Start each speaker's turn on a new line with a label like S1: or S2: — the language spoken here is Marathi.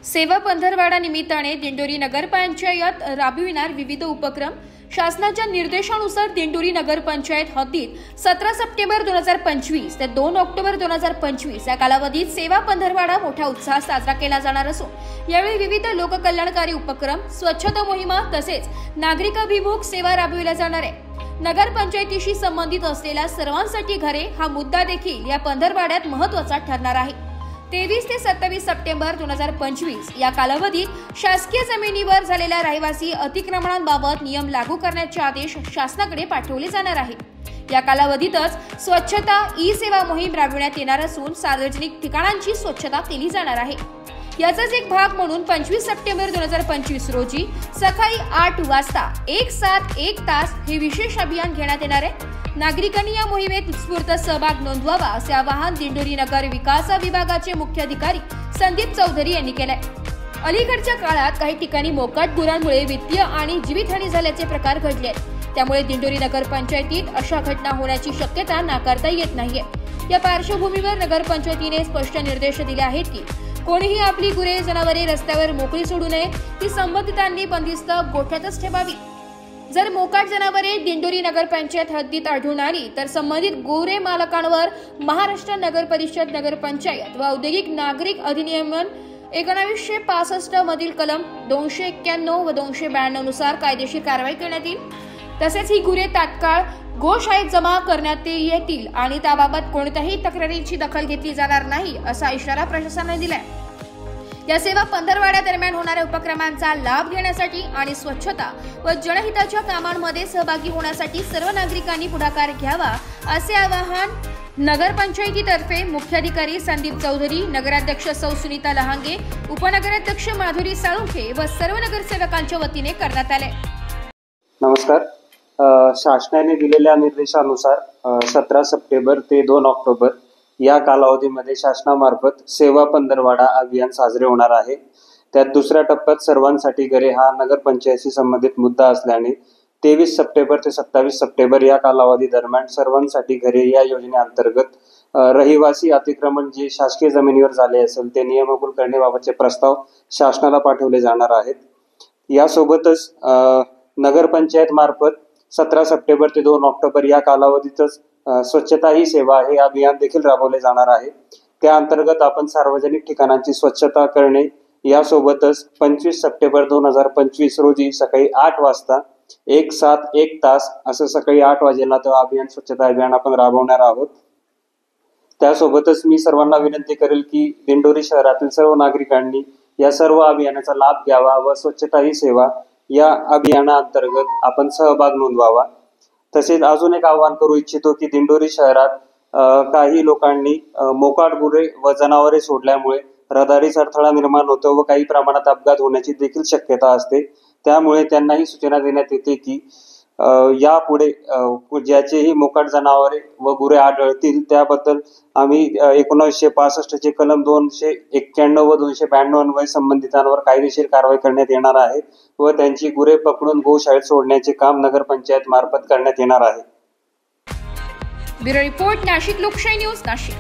S1: सेवा पंधरवाडा निमित्ताने दिंडोरी नगरपंचायत राबविणार विविध उपक्रम। शासनाच्या निर्देशानुसार दिंडोरी नगरपंचायत हद्दीत 17 सप्टेंबर 2025 ते 2 ऑक्टोबर 2025 या कालावधीत सेवा पंधरवाडा मोठ्या उत्साहात साजरा केला जाणार असून यावेळी विविध लोककल्याणकारी उपक्रम, स्वच्छता मोहिमा तसेच नागरिकाभिमुख सेवा राबविल्या जाणार आहे। नगरपंचायतीशी संबंधित असलेल्या सर्वांसाठी घरे हा मुद्दा देखील या पंधरवाड्यात महत्त्वाचा ठरणार आहे। 23 ते 27 सप्टेंबर 2025 या कालावधीत शासकीय जमिनीवर झालेल्या रहिवासी अतिक्रमणांबाबत नियम लागू करण्याचे आदेश शासनाकडे पाठवले जाणार आहेत। या कालावधीतच स्वच्छता ई सेवा मोहीम राबविण्यात येणार असून सार्वजनिक ठिकाणांची स्वच्छता केली जाणार आहे। याचाच एक भाग म्हणून 25 सप्टेंबर 2025 रोजी सकाळी 8 वाजता 171 तास हे विशेष अभियान घेण्यात येणार आहे। नागरिकांनी या मोहिमेत उत्स्फूर्त सहभाग नोंदवावा असे आवाहन दिंडोरी नगर विकास विभागाचे मुख्य अधिकारी संदीप चौधरी यांनी केले। अलीकडच्या काळात काही ठिकाणी मोकाट गुरांमुळे वित्तीय आणि जीवितहानी झाल्याचे प्रकार घडले आहेत। त्यामुळे दिंडोरी नगरपंचायतीत अशा घटना होण्याची शक्यता नाकारता येत नाहीये। या पार्श्वभूमीवर नगरपंचायतीने स्पष्ट निर्देश दिले आहेत की कोणीही आपली गुरे जनावरे रस्त्यावर मोकळी सोडू नये, ती संबंधितांनी बंदिस्त गोठ्यातच ठेवावी। जर मोकाट जनावरे दिंडोरी नगरपंचायत हद्दीत आढळून आली तर संबंधित गोरे मालकांवर महाराष्ट्र नगर परिषद नगरपंचायत व औद्योगिक नागरिक अधिनियम 1965 मधील कलम 291 व 292 नुसार कायदेशीर कारवाई करण्यात येईल। तसेच ही गुरे तात्काळ गोशाळेत जमा करण्यात येतील आणि त्याबाबत कोणत्याही तक्रारीची दखल घेतली जाणार नाही असा इशारा प्रशासनाने दिलाय। या सेवा पंधरवाड्या दरम्यान होणाऱ्या उपक्रमांचा लाभ घेण्यासाठी आणि स्वच्छता व जनहिताच्या कामांमध्ये सहभागी होण्यासाठी सर्व नागरिकांनी पुढाकार घ्यावा असे आवाहन नगरपंचायतीतर्फे मुख्याधिकारी संदीप चौधरी, नगराध्यक्ष सौ सुनीता लहांगे, उपनगराध्यक्ष माधुरी साळुंखे व सर्व नगरसेवकांच्या वतीने करण्यात आले।
S2: नमस्कार। शासनाने दिलेल्या निर्देशानुसार 17 सप्टेंबर ते 2 ऑक्टोबर या कालावधीमध्ये शासनामार्फत सेवा पंधरवाडा अभियान साजरे होणार आहे। त्यात दुसऱ्या टप्प्यात सर्वांसाठी घरे हा नगरपंचायतीशी संबंधित मुद्दा असल्याने 23 सप्टेंबर ते 27 सप्टेंबर या कालावधी दरम्यान सर्वांसाठी घरे या योजनेअंतर्गत रहिवासी अतिक्रमण जे शासकीय जमिनीवर झाले असेल ते नियमाकुल करण्याबाबतचे प्रस्ताव शासनाला पाठवले जाणार आहेत। यासोबतच नगरपंचायत मार्फत 17 सप्टेंबर ते 2 ऑक्टोबर या कालावधीतच स्वच्छता ही सेवा हे अभियान देखील राबवले जाणार आहे। त्या अंतर्गत आपण सार्वजनिक ठिकाणांची स्वच्छता करणे यासोबतच 25 सप्टेंबर 2025 रोजी सकाळी 8 वाजता 171 तास असं सकाळी 8 वाजेला तो अभियान स्वच्छता अभियान आपण राबवणार आहोत। त्यासोबतच मी सर्वांना विनंती करेल की दिंडोरी शहरातील सर्व नागरिकांनी या सर्व अभियानाचा लाभ घ्यावा व स्वच्छता ही सेवा या अभियानाअंतर्गत आपण सहभाग नोंदवावा। तसेच अजून एक आवाहन करू इच्छितो की दिंडोरी शहरात काही लोकांनी मोकाट गुरे व जनावरे सोडल्यामुळे रहदारीस अडथळा निर्माण होतो व काही प्रमाणात अपघात होण्याची देखील शक्यता असते। त्यामुळे त्यांनाही सूचना देण्यात येते की यापुढे ज्याचेही मोकाट जनावरे व गुरे आढळतील त्याबद्दल आम्ही 1965 चे कलम 291 व 292 अन्वये संबंधितांवर कायदेशीर कारवाई करण्यात येणार आहे व त्यांची गुरे पकडून गोशाळेत सोडण्याचे काम नगरपंचायत मार्फत करण्यात येणार आहे।
S1: ब्युरो रिपोर्ट, नाशिक लोकशाही न्यूज, नाशिक।